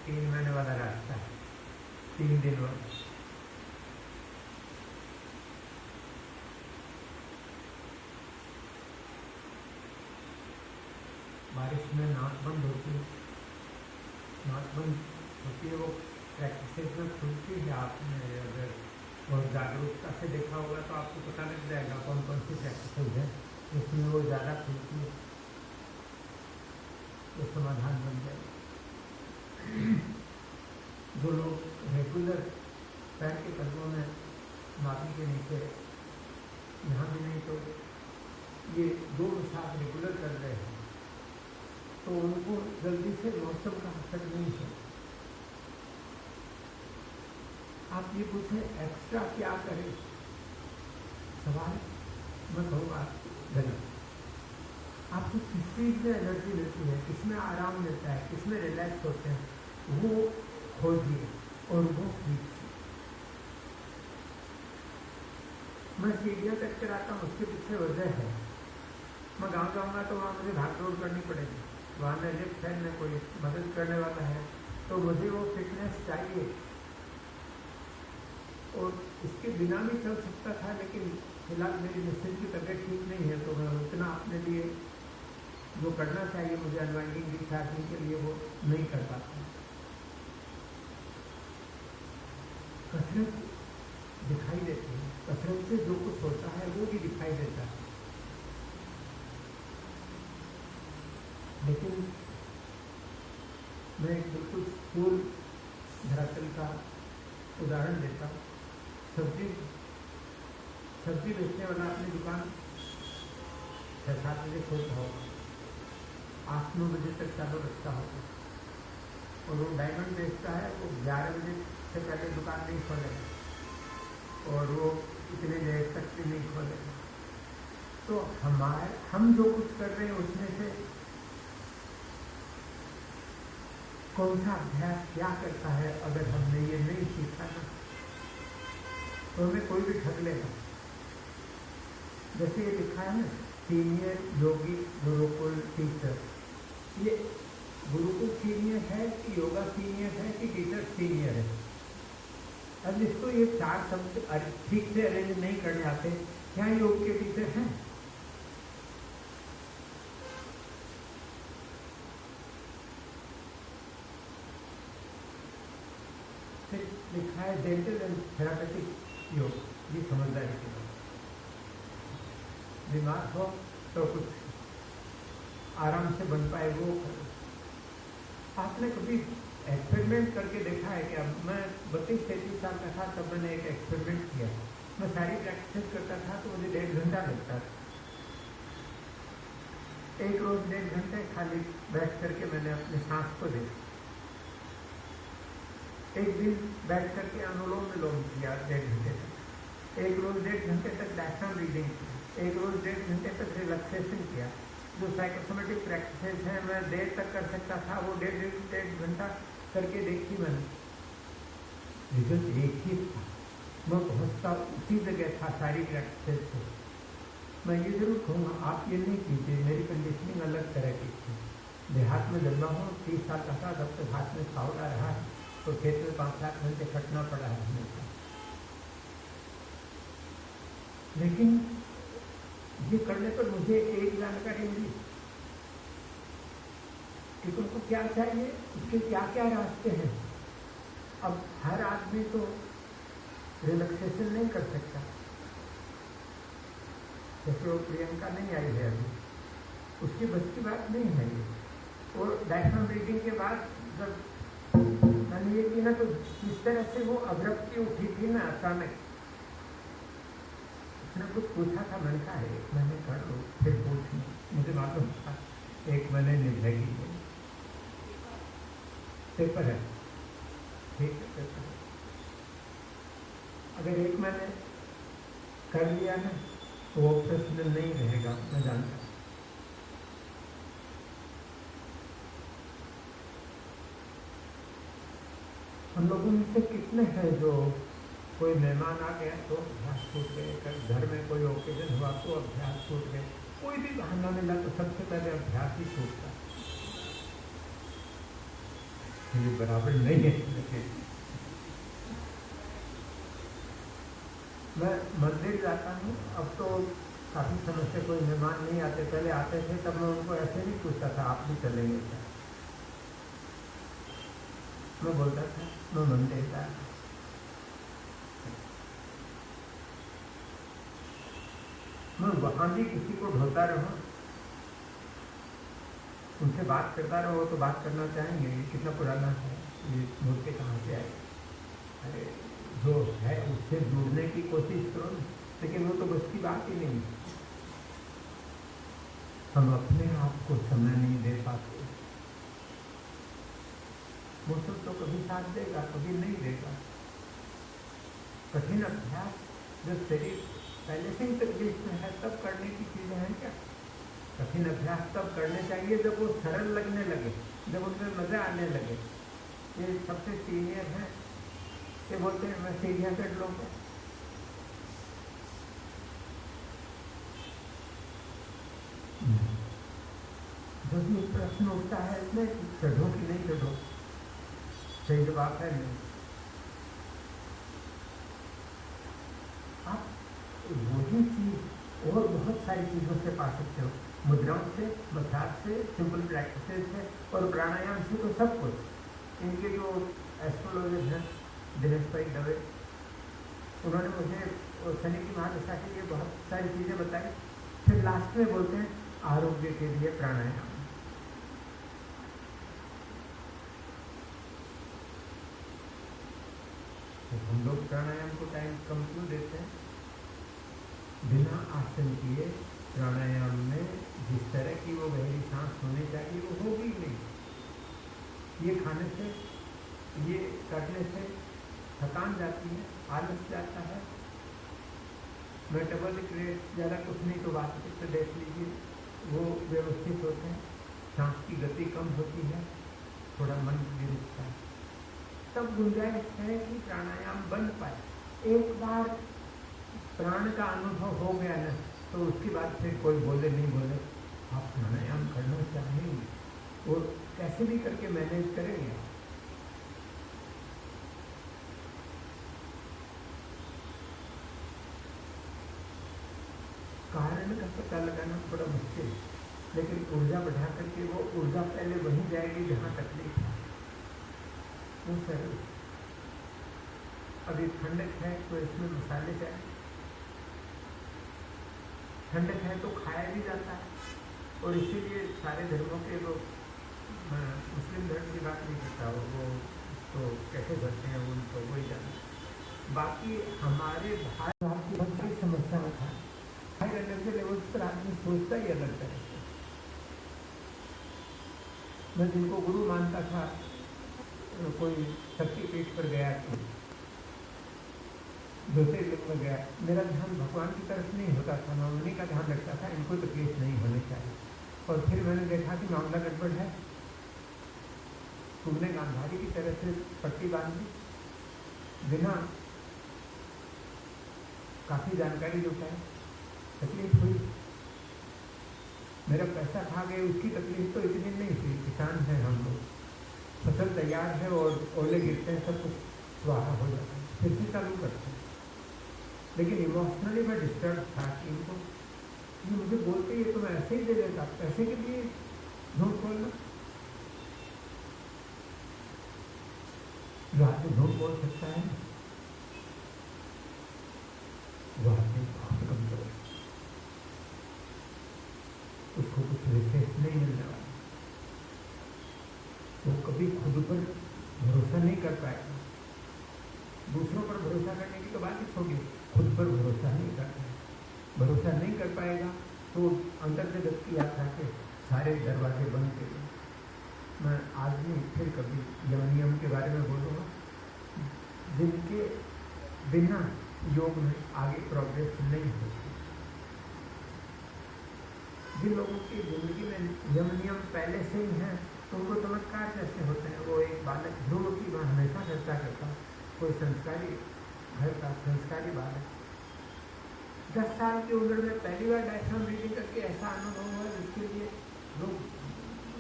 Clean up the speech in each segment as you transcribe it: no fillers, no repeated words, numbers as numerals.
3 महीने वाला रास्ता है, 3 दिन वाला। बारिश में नाक बंद होती है, नाक बंद होती है, वो प्रैक्टिस में खुलती है। आपने अगर बहुत जागरूकता से देखा होगा तो आपको पता लग जाएगा कौन कौन सी प्रैक्टिस है जिसमें वो ज़्यादा खुलती है, तो समाधान बन जाएगा। जो लोग रेगुलर पैर के कदमों में माटी के नीचे, यहाँ भी नहीं तो ये 2 साथ रेगुलर कर रहे हैं, तो उनको जल्दी से मौसम का असर नहीं है। आप ये पूछें एक्स्ट्रा क्या करें, सवाल मैं कहूँगा गलत। आपको किस चीज़ में एनर्जी मिलती है, किसमें आराम मिलता है, किसमें रिलैक्स होते हैं, वो खोजिए और वो कीजिए। मैं सीढ़ियाँ तक कर आता हूँ, उसके पीछे वजह है। मैं गाँव जाऊँगा तो वहाँ मुझे भाग दौड़ करनी पड़ेगी, वहाँ में लिफ्ट है, में कोई मदद करने वाला है, तो मुझे वो फिटनेस चाहिए। और इसके बिना भी चल सकता था, लेकिन फिलहाल मेरी मिसेज की तबीयत ठीक नहीं है, तो मैं उतना अपने लिए जो करना चाहिए मुझे अनवाइंडिंग रिचार्जिंग के लिए वो नहीं कर पाता। कसरत दिखाई देती है, कसरत से जो कुछ होता है वो भी दिखाई देता है। लेकिन मैं बिल्कुल स्थूल धरातल का उदाहरण देता हूँ। सब्जी बेचने वाला अपनी दुकान 6-7 बजे खोलता होगा, 8-9 बजे तक चालू रखता होगा, और वो डायमंड बेचता है, वो 11 बजे से पहले दुकान नहीं खोलेगा और वो इतने देर तक भी नहीं खोलेगा। तो हम जो कुछ कर रहे हैं उसमें से कौन सा अभ्यास क्या करता है, अगर हमने ये नहीं सीखा ना तो हमें कोई भी ठग लेगा। जैसे ये लिखा है ना, सीनियर योगी गुरुकुल टीचर, ये गुरुकुल सीनियर है कि योगा सीनियर है कि टीचर सीनियर है। अब जिसको ये 4 शब्द ठीक से अरेंज नहीं करने आते, क्या योग के टीचर हैं? फिर लिखा है डेंटल एंड थेरापेटिक योग, ये समझदारी की बात। बीमार हो तो कुछ आराम से बन पाए वो करो। आपने कभी एक्सपेरिमेंट करके देखा है? कि अब मैं 32-33 साल का था तब मैंने एक एक्सपेरिमेंट किया। मैं सारी प्रैक्टिस करता था तो मुझे 1.5 घंटा लगता था। एक रोज 1.5 घंटे खाली बैठ करके मैंने अपने सांस को देखा। एक दिन बैठ करके अनुलोम विलोम किया 1.5 घंटे तक, एक रोज 1.5 घंटे तक डायफ्राम रीडिंग किया, एक रोज 1.5 घंटे तक रिलैक्सेशन किया। जो साइकोसोमेटिक प्रैक्टिसेस हैं मैं देर तक कर सकता था, वो 1.5 घंटा करके देखी मैंने। रिजल्ट एक ही था, मैं पहुँचता उसी जगह था सारी प्रैक्टिसेस से। मैं ये जरूर कहूँगा आप ये नहीं कीजिए, मेरी कंडीशनिंग अलग तरह की थी। देहात में जन्मा हूँ, 30 साल का था, जब तक हाथ में फावड़ा रहा है तो खेत में 5-7 घंटे खटना पड़ा है हमेशा। लेकिन ये करने पर मुझे एक जानकारी मिली कि तुमको क्या चाहिए, उसके क्या क्या रास्ते हैं। अब हर आदमी तो रिलैक्सेशन नहीं कर सकता, जैसे वो प्रियंका नहीं आई है अभी, उसकी बस की बात नहीं है ये। और डायफ्राम रीडिंग के बाद जब मैंने ये की ना, तो जिस तरह से वो अभ्रप्ति उठी थी ना अचानक, उसने कुछ पूछा था, मैंने कहा एक महीने कर लो फिर पूछना। मुझे मालूम था 1 महीने निभेगी पेपर है, ठीक है पेपर है। अगर 1 महीने कर लिया ना तो वो प्रश्न नहीं रहेगा, मैं जानता। हम लोगों में से कितने हैं जो कोई मेहमान आ गया तो अभ्यास छूट गए, घर में कोई ओकेजन हुआ तो अभ्यास छूट गए, कोई भी बहाना मिला तो सबसे पहले अभ्यास ही छूटता। ये बराबर नहीं है। मैं मंदिर जाता हूँ, अब तो काफ़ी समय से कोई मेहमान नहीं आते, पहले आते थे तब मैं उनको ऐसे नहीं पूछता था आप भी चलेंगे क्या, मैं बोलता था मैं मंदिर जा रहा हूँ। मैं वहाँ भी किसी को ढोता रहूँ, उनसे बात करता रहो तो बात करना चाहेंगे, ये कितना पुराना है, ये मूर्ति कहाँ से आई, अरे जो है उससे जुड़ने की कोशिश करो, लेकिन वो तो बस की बात ही नहीं। हम अपने आप को समय नहीं दे पाते। मौसम तो कभी साथ देगा, कभी नहीं देगा। कठिन अभ्यास जब शरीर पहले से ही तकलीफ में है तब करने की चीजें हैं क्या? कठिन अभ्यास तब करने चाहिए जब वो सरल लगने लगे, जब उनमें मजा आने लगे। ये सबसे सीनियर है, ये बोलते हैं मैं सीढ़ियाँ चढ़ लूँगा। जब ये प्रश्न उठता है इसमें चढ़ो कि नहीं चढ़ो, सही जवाब है नहीं। आप वही चीज और बहुत सारी चीज़ों से पा सकते हो, मुद्राओं से, मसाज से, सिंपल प्रैक्टिसेस से और प्राणायाम से, तो सब कुछ। इनके जो एस्ट्रोलॉजर हैं दिनेश भाई दवे, उन्होंने मुझे शनि की महादशा के लिए बहुत सारी चीज़ें बताई। फिर लास्ट में बोलते हैं आरोग्य के लिए प्राणायाम। तो हम लोग प्राणायाम को टाइम कम क्यों देते हैं? बिना आसन किए प्राणायाम में जिस तरह की वो गहरी सांस होनी चाहिए वो होगी नहीं। ये खाने से, ये करने से थकान जाती है, आलस जाता है, मेटाबॉलिक रेट ज़्यादा कुछ नहीं तो वास्तविक देख लीजिए वो व्यवस्थित होते हैं, सांस की गति कम होती है, थोड़ा मन भी रुकता है। तब गुंजाइश है कि प्राणायाम बन पाए। एक बार प्राण का अनुभव हो गया ना तो उसके बाद फिर कोई बोले नहीं बोले आप प्राणायाम करना चाहेंगे और कैसे भी करके मैनेज करेंगे। कारण का पता लगाना थोड़ा मुश्किल, लेकिन ऊर्जा बढ़ा करके वो ऊर्जा पहले वहीं जाएगी जहाँ तकलीफ है, वो सरल। अभी ठंडक है तो इसमें मसाले जाए, ठंडक है तो खाया भी जाता है, और इसीलिए सारे धर्मों के लोग, मुस्लिम धर्म की बात नहीं करता वो तो कैसे करते हैं उनको वही जाना। बाकी हमारे भारत की बहुत बड़ी समस्या था, हाई एनर्जी लेवल्स पर आदमी सोचता ही अलग तरह से। मैं जिनको गुरु मानता था, कोई शक्तिपीठ पर गया था, ज्योतिर्लिंग में गया, मेरा ध्यान भगवान की तरफ नहीं होता था, मैं उन्हीं का ध्यान रखता था, इनको तकलीफ नहीं होनी चाहिए। और फिर मैंने देखा कि मामला गड़बड़ है, तुमने गांधारी की तरह से पट्टी बांधी, बिना काफ़ी जानकारी जुटाई, तकलीफ हुई। मेरा पैसा खा गए उसकी तकलीफ तो इतनी नहीं थी, किसान हैं हम लोग, फसल तैयार है और ओले गिरते हैं, सब कुछ स्वाहा हो जाता है, फिर से चालू करते हैं। लेकिन इमोशनली मैं डिस्टर्ब था कि इनको ये मुझे बोलते ये तो मैं ऐसे ही दे देता, पैसे के लिए झूठ बोलना। जो आदमी झूठ बोल सकता है वो आदमी बहुत कमजोर है, उसको कुछ विशेष नहीं मिलने वाला, वो कभी खुद पर भरोसा नहीं कर पाएगा। दूसरों पर भरोसा करने की तो बात ही छोड़ी, खुद पर भरोसा नहीं करता है, भरोसा नहीं कर पाएगा तो अंदर से व्यक्ति यात्रा के सारे दरवाजे बंद कर दें। मैं आज नहीं फिर कभी यमनियम के बारे में बोलूँगा, जिनके बिना योग में आगे प्रोग्रेस नहीं होती। जिन लोगों की जिंदगी में यमनियम पहले से ही हैं तो उनको चमत्कार कैसे होते हैं। वो एक बालक ध्रुव की मैं हमेशा चर्चा करता, कोई संस्कारी घर का संस्कारी बालक 10 साल की उम्र में पहली बार डायफ्राम रीडिंग करके ऐसा अनुभव हुआ जिसके लिए लोग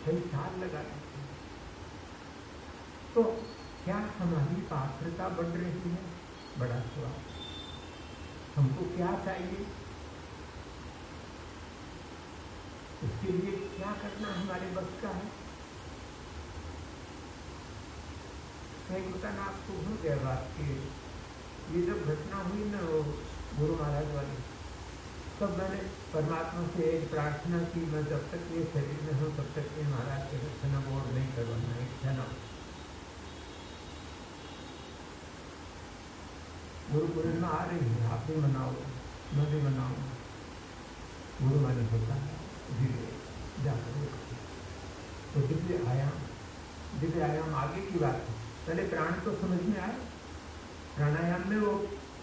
कई साल लगाते थे। क्या हमारी पात्रता बढ़ रही है? बड़ा सवाल। हमको क्या चाहिए, उसके लिए क्या करना हमारे बस का है? एक बताना आपको हो गया बात की, ये जब घटना हुई ना वो गुरु महाराज वाली, तब मैंने परमात्मा से एक प्रार्थना की, मैं जब तक ये शरीर में हूँ तब तक ये महाराज के दर्शन बोर्ड नहीं करवाना, एक क्षण गुरु पूर्णिमा आ रही है, आप भी मनाओ, मैं भी मनाऊंगा। गुरु माने होता है धीरे जाकर तो दिव्य आयाम आगे की बात है। पहले प्राण तो समझ में आए, प्राणायाम में वो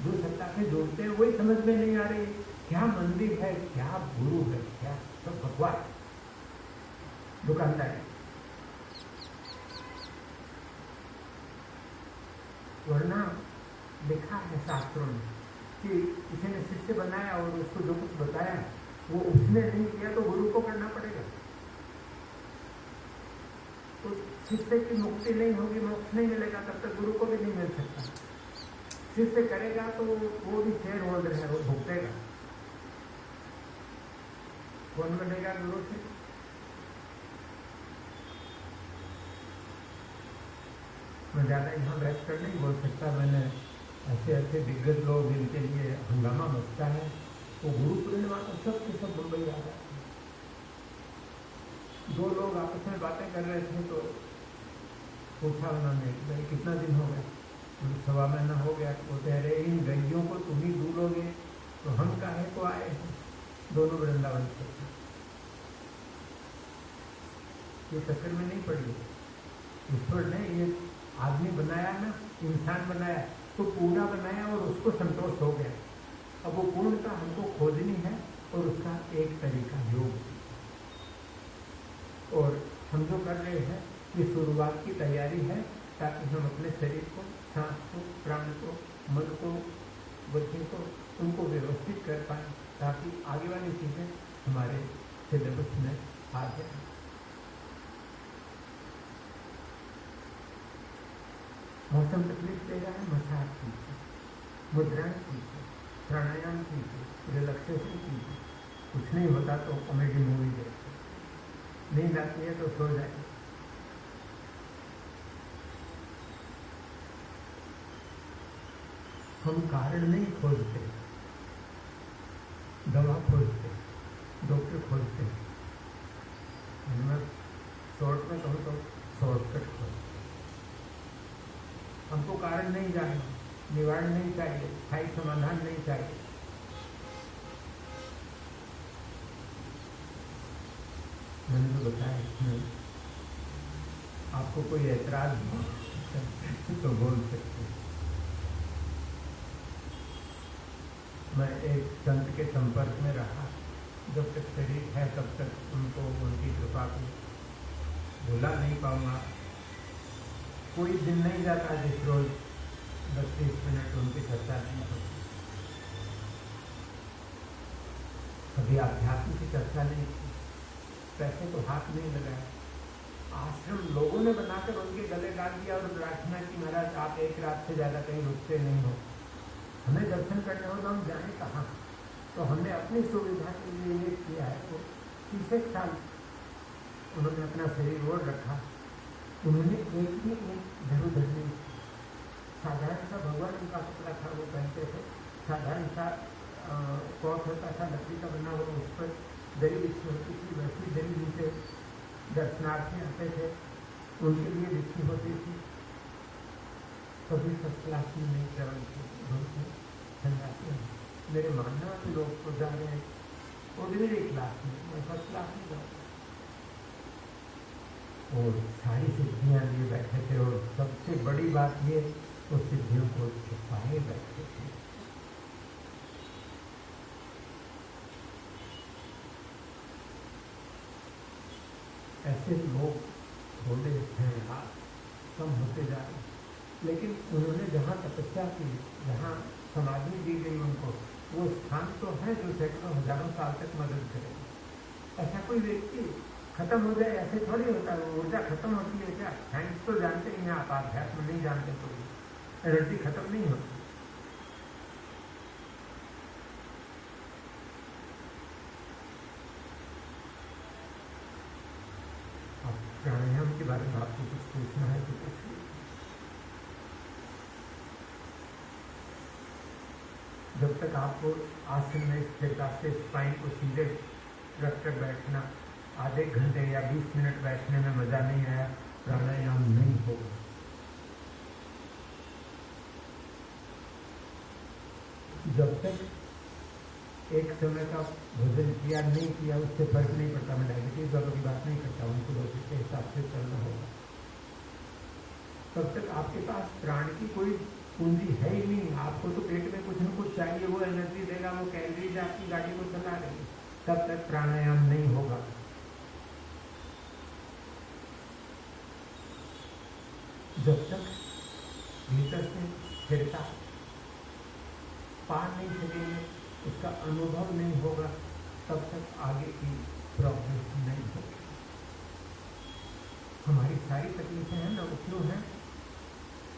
जो सत्ता से जोड़ते हैं वही समझ में नहीं आ रही। क्या मंदिर है, क्या गुरु है, क्या सब भगवान दुकानदारी। वरना लिखा है शास्त्रों में कि किसी ने शिष्य बनाया और उसको जो कुछ बताया वो उसने नहीं किया तो गुरु को करना पड़ेगा। तो शिष्य की मुक्ति नहीं होगी, मोक्ष नहीं मिलेगा, तब तक गुरु को भी नहीं मिल सकता। शिष्य करेगा तो वो भी शेयर होल्डर है, वो भुगतेगा। कौन बनेगा गुरु से? मैं ज़्यादा यहाँ बहस कर नहीं बोल सकता। मैंने ऐसे दिग्गज लोग जिनके लिए हंगामा मचता है, वो गुरु पूर्णिमा तो सब के सब मुंबई आ जाते हैं। दो लोग आपस में बातें कर रहे थे तो पूछा उन्होंने, भाई कितना दिन हो गया? 1.25 महीना हो गया। तो बोलते अरे इन गैयों को तुम ही दूलोगे तो हम काहे को आए हैं? दोनों वृंदावन से। ये चक्कर में नहीं पड़ी, ईश्वर ने ये आदमी बनाया ना, इंसान बनाया तो पूरा बनाया और उसको संतोष हो गया। अब वो पूर्णता हमको खोजनी है और उसका एक तरीका योग। और हम जो कर रहे हैं ये शुरुआत की तैयारी है, ताकि हम अपने शरीर को, सांस को, प्राण को, मन को, बुद्धि को, उनको व्यवस्थित कर पाए, ताकि आगे वाली चीज़ें हमारे सिलेबस में आ जाए। मौसम तकलीफ दे रहा है, मसाज कीजिए, मुद्राएं कीजिए, प्राणायाम कीजिए, रिलैक्सेशन कीजिए। कुछ नहीं होता तो कॉमेडी मूवी देखिए, नींद आती है तो सो जाइए। हम कारण नहीं खोजते, दवा खोजते, डॉक्टर खोजते। मैं शॉर्ट में कहूँ तो शॉर्टकट खोजते। हमको कारण नहीं जानना, निवारण नहीं चाहिए, स्थायी समाधान नहीं चाहिए। मैंने जो बताया इसमें आपको कोई ऐतराज हो तो बोल सकते। मैं एक संत के संपर्क में रहा, जब तक शरीर है तब तक उनको उनकी कृपा को भुला नहीं पाऊंगा। कोई दिन नहीं जाता जिस रोज 10-20 मिनट उनकी चर्चा नहीं होती। कभी आध्यात्म की चर्चा नहीं की, पैसे को हाथ नहीं लगाया। आश्रम लोगों ने बनाकर उनके गले डाल दिया और प्रार्थना की, महाराज आप एक रात से ज़्यादा कहीं रुकते नहीं हो, हमें दर्शन करने हो तो हम जाएं कहाँ? तो हमने अपनी सुविधा के लिए ये किया है। तो 30 साल उन्होंने अपना शरीर ओढ़ रखा, उन्होंने एक भी इधर उधर नहीं। साधारण सा भगवान उनका कपड़ा था, वो पहनते थे। साधारण सा कॉट होता था लकड़ी का बना हुआ, उस पर दरी बिछी होती थी, वैसी दरी नीचे दर्शनार्थी आते थे उनके लिए बिछी होती थी। कभी फर्स्ट क्लास में नहीं ट्रेवल की सन्यासी। मेरे मानना कि लोग तो जा रहे हैं ऑर्डिनरी क्लास में, मैं फर्स्ट क्लास में जाऊँ। और सारी सिद्धियाँ लिए बैठे थे, और सबसे बड़ी बात ये उस सिद्धियों को छुपाए बैठे थे। ऐसे लोग थोड़े हैं, कम होते जा रहे। लेकिन उन्होंने जहाँ तपस्या की, जहाँ समाधि दी गई उनको, वो स्थान तो है जो सैकड़ों हजारों साल तक मदद करेगा। ऐसा कोई व्यक्ति खत्म हो जाए ऐसे थोड़ी होता है, ऊर्जा खत्म होती है क्या? साइंस तो जानते ही हैं आप, आध्यात्म नहीं जानते तो एनर्जी खत्म नहीं होती। अब प्राणायाम के बारे में आपको कुछ पूछना है तो पूछिए। जब तक आपको आसन में स्थिरता से स्पाइन को सीधे रखकर बैठना आधे घंटे या 20 मिनट बैठने में मजा नहीं आया, प्राणायाम नहीं होगा। जब तक एक समय का भोजन किया नहीं किया उससे फर्क नहीं पड़ता। मैं डायबिटीज वालों की बात नहीं करता, उनको डोसेज के हिसाब से चलना होगा। तब तक आपके पास प्राण की कोई पूंजी है ही नहीं। आपको तो पेट में कुछ न कुछ चाहिए, वो एनर्जी देगा, वो कैलोरीज आपकी गाड़ी को चला देगी। तब तक प्राणायाम नहीं होगा। जब तक भीतर से स्थिरता पा नहीं सकेंगे, उसका अनुभव नहीं होगा, तब तक आगे की प्रोग्रेस नहीं होगी। हमारी सारी तकलीफें हैं ना, वो क्यों हैं?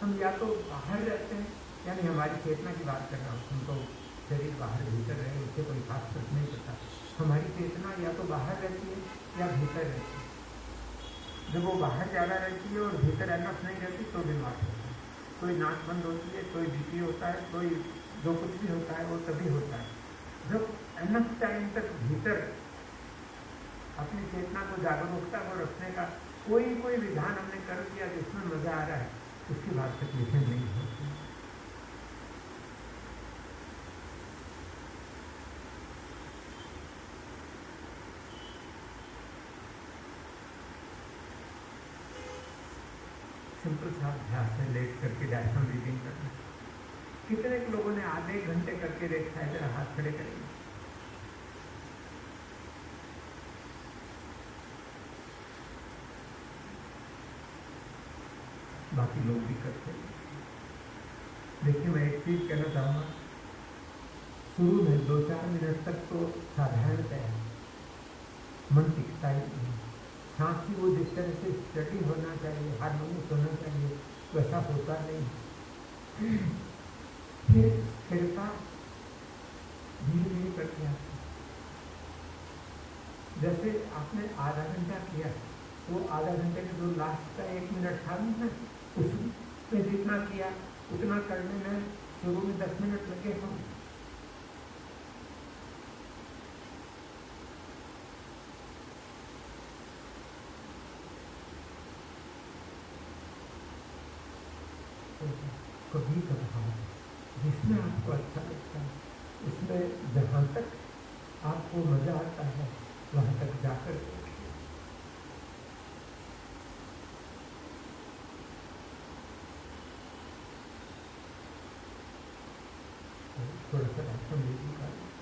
हम या तो बाहर रहते हैं, यानी हमारी चेतना की बात कर रहा हूँ, हम तो शरीर बाहर भीतर रहे उससे कोई खास फर्क नहीं पड़ता। हमारी चेतना या तो बाहर रहती है या भीतर रहती है। जब वो बाहर ज़्यादा रहती है और भीतर एनफ नहीं रहती तो बीमार होता है। कोई नाक बंद होती है, कोई बीपी होता है, कोई जो कुछ भी होता है वो तभी होता है जब एनफ टाइम तक भीतर अपनी चेतना को, जागरूकता को रखने का कोई विधान हमने कर दिया जिसमें मजा आ रहा है, उसकी बात तकलीफें नहीं होती। सिंपल सा अभ्यास है, लेट करके डायफ्राम ब्रीदिंग करना। कितने लोगों ने आधे घंटे करके देखा है? जरा हाथ खड़े करेंगे। बाकी लोग भी करते हैं। देखिए, मैं एक चीज कहना चाहूँगा, शुरू में 2-4 मिनट तक तो साधारणतः मन टिकता ही नहीं। सांस की वो जिस तरह से स्टडी होना चाहिए, हारमोनियस होना चाहिए, वैसा होता नहीं। फिर स्थिरता धीरे धीरे करके आती। जैसे आपने आधा घंटा किया, वो आधा घंटे में जो लास्ट का 1 मिनट था ना, उसमें जितना किया उतना करने में शुरू में 10 मिनट लगे हम। कभी कभार जिसमें आपको अच्छा लगता है, उसमें जहाँ तक आपको मजा आता है वहाँ तक जाकर थोड़ा सा एक्शन लीजिए।